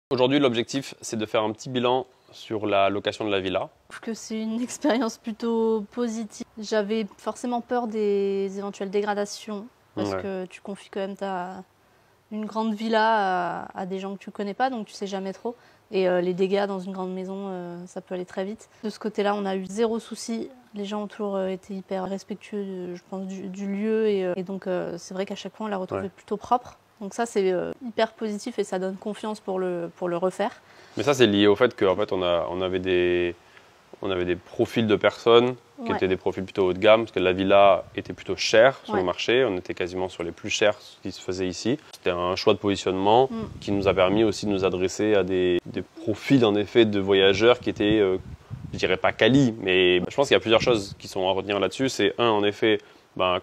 Aujourd'hui, l'objectif, c'est de faire un petit bilan sur la location de la villa. Je trouve que c'est une expérience plutôt positive. J'avais forcément peur des éventuelles dégradations parce que tu confies quand même une grande villa à des gens que tu connais pas, donc tu sais jamais trop. Et les dégâts dans une grande maison, ça peut aller très vite. De ce côté-là, on a eu zéro souci. Les gens ont toujours été hyper respectueux, je pense, du lieu. Et donc, c'est vrai qu'à chaque fois, on l'a retrouvé plutôt propre. Donc ça, c'est hyper positif et ça donne confiance pour le refaire. Mais ça, c'est lié au fait qu'en fait, on avait des profils de personnes qui étaient des profils plutôt haut de gamme, parce que la villa était plutôt chère sur le marché. On était quasiment sur les plus chers qui se faisaient ici. C'était un choix de positionnement qui nous a permis aussi de nous adresser à des profils, en effet, de voyageurs qui étaient, je dirais pas quali, mais je pense qu'il y a plusieurs choses qui sont à retenir là-dessus. C'est un, en effet,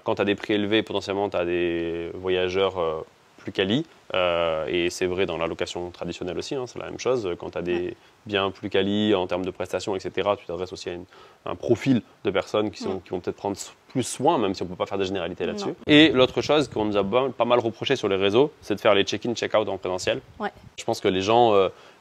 quand tu as des prix élevés, potentiellement, tu as des voyageurs plus quali, et c'est vrai dans la location traditionnelle aussi, c'est la même chose. Quand tu as des biens plus quali en termes de prestations, etc., tu t'adresses aussi à un profil de personnes qui vont peut-être prendre plus soin, même si on ne peut pas faire de généralité là-dessus. Et l'autre chose qu'on nous a pas mal reproché sur les réseaux, c'est de faire les check-in, check-out en présentiel. Je pense que les gens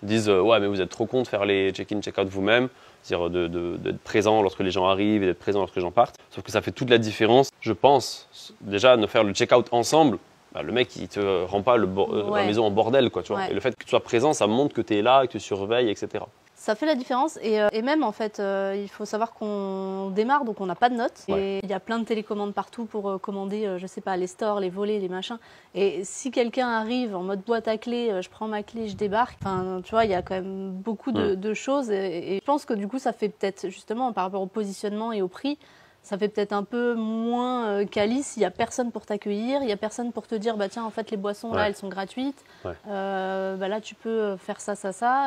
disent ouais, mais vous êtes trop con de faire les check-in, check-out vous-même, c'est-à-dire d'être présent lorsque les gens arrivent et d'être présent lorsque les gens partent. Sauf que ça fait toute la différence, je pense, déjà de faire le check-out ensemble. Le mec, il ne te rend pas la maison en bordel, quoi, tu vois. Et le fait que tu sois présent, ça montre que tu es là, que tu surveilles, etc. Ça fait la différence et même en fait, il faut savoir qu'on démarre, donc on n'a pas de notes. Et il y a plein de télécommandes partout pour commander, je sais pas, les stores, les volets, les machins. Et si quelqu'un arrive en mode boîte à clé, je prends ma clé, je débarque. Enfin, tu vois, il y a quand même beaucoup de choses. Et je pense que du coup, ça fait peut-être, justement, par rapport au positionnement et au prix, ça fait peut-être un peu moins quali s'il n'y a personne pour t'accueillir, il n'y a personne pour te dire bah tiens en fait les boissons là elles sont gratuites, là tu peux faire ça,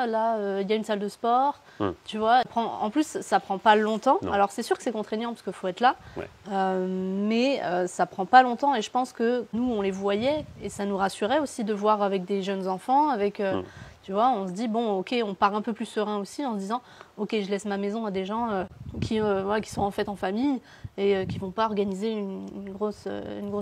là il y a une salle de sport, tu vois. En plus ça prend pas longtemps, alors c'est sûr que c'est contraignant parce qu'il faut être là, mais ça prend pas longtemps et je pense que nous on les voyait et ça nous rassurait aussi de voir avec des jeunes enfants, avec... Tu vois, on se dit, bon, ok, on part un peu plus serein aussi en se disant, ok, je laisse ma maison à des gens qui sont en fait en famille et qui vont pas organiser une grosse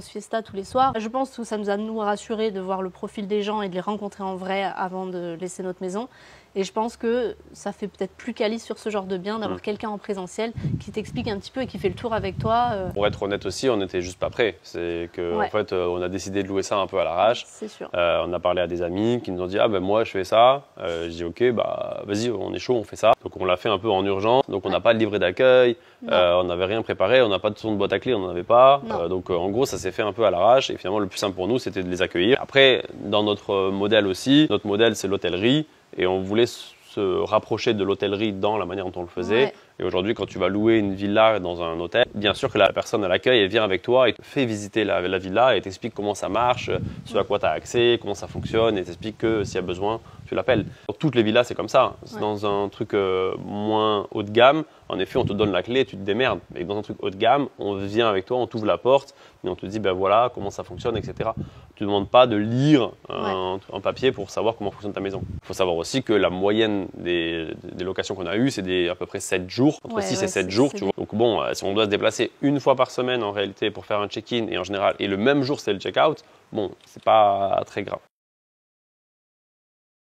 fiesta tous les soirs. Je pense que ça nous a rassurés de voir le profil des gens et de les rencontrer en vrai avant de laisser notre maison. Et je pense que ça fait peut-être plus quali sur ce genre de bien d'avoir quelqu'un en présentiel qui t'explique un petit peu et qui fait le tour avec toi. Pour être honnête aussi, on n'était juste pas prêts. C'est qu'en fait, on a décidé de louer ça un peu à l'arrache. C'est sûr. On a parlé à des amis qui nous ont dit « Ah ben moi je fais ça ». Je dis « Ok, bah vas-y, on est chaud, on fait ça ». Donc on l'a fait un peu en urgence. Donc on n'a pas de livret d'accueil, on n'avait rien préparé, on n'a pas de son de boîte à clé, on n'en avait pas. Donc en gros, ça s'est fait un peu à l'arrache. Et finalement, le plus simple pour nous, c'était de les accueillir. Après, dans notre modèle aussi, notre modèle c'est l'hôtellerie. Et on voulait se rapprocher de l'hôtellerie dans la manière dont on le faisait. Et aujourd'hui, quand tu vas louer une villa dans un hôtel, bien sûr que la personne à l'accueil, elle vient avec toi et te fait visiter la villa et t'explique comment ça marche, ce à quoi tu as accès, comment ça fonctionne et t'explique que s'il y a besoin, tu l'appelles. Pour toutes les villas, c'est comme ça. Dans un truc moins haut de gamme, en effet, on te donne la clé, tu te démerdes. Et dans un truc haut de gamme, on vient avec toi, on t'ouvre la porte et on te dit, ben voilà, comment ça fonctionne, etc. Tu ne demandes pas de lire un papier pour savoir comment fonctionne ta maison. Il faut savoir aussi que la moyenne des locations qu'on a eues, c'est à peu près 7 jours, entre 6 et 7 jours. Tu vois. Donc bon, si on doit se déplacer une fois par semaine en réalité pour faire un check-in et en général, et le même jour c'est le check-out, bon, c'est pas très grave.